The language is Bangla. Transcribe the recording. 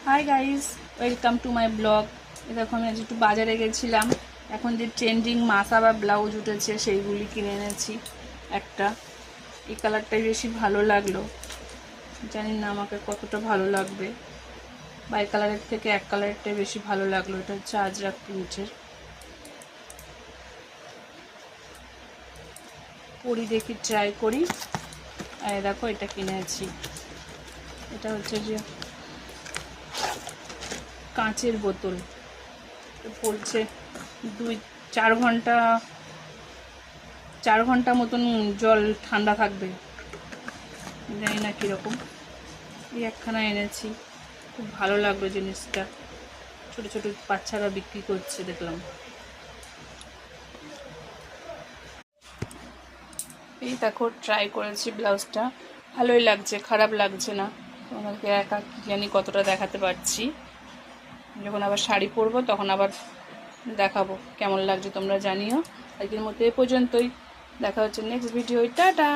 Hi guys, welcome to my blog. দেখো আমি আজ একটু বাজারে গেছিলাম। এখন যে ট্রেন্ডিং মাসা বা ব্লাউজ উঠেছে সেইগুলি কিনে এনেছি। একটা এই কালারটাই বেশি ভালো লাগলো, জানি না আমাকে কতটা ভালো লাগবে। বাই কালারের থেকে এক কালারটাই বেশি ভালো লাগলো। এটা হচ্ছে আজরাক প্রিন্টের। পরি দেখি, ট্রাই করি। আর দেখো এটা কিনেছি। এটা হচ্ছে যে কাঁচের বোতল, পড়ছে 2-4 ঘন্টা, 4 ঘন্টা মতন জল ঠান্ডা থাকবে, জানি না কীরকম। এই একখানা এনেছি, খুব ভালো লাগলো জিনিসটা। ছোট ছোট বাচ্চারা বিক্রি করছে দেখলাম। এই দেখো ট্রাই করেছি, ব্লাউজটা ভালোই লাগছে, খারাপ লাগছে না। তোমাদেরকে একা কি জানি কতটা দেখাতে পারছি, যখন আবার শাড়ি পরবো তখন আবার দেখাবো কেমন লাগছে, তোমরা জানিও। আজকের মতো এ পর্যন্তই, দেখা হচ্ছে নেক্সট ভিডিও। টাটা।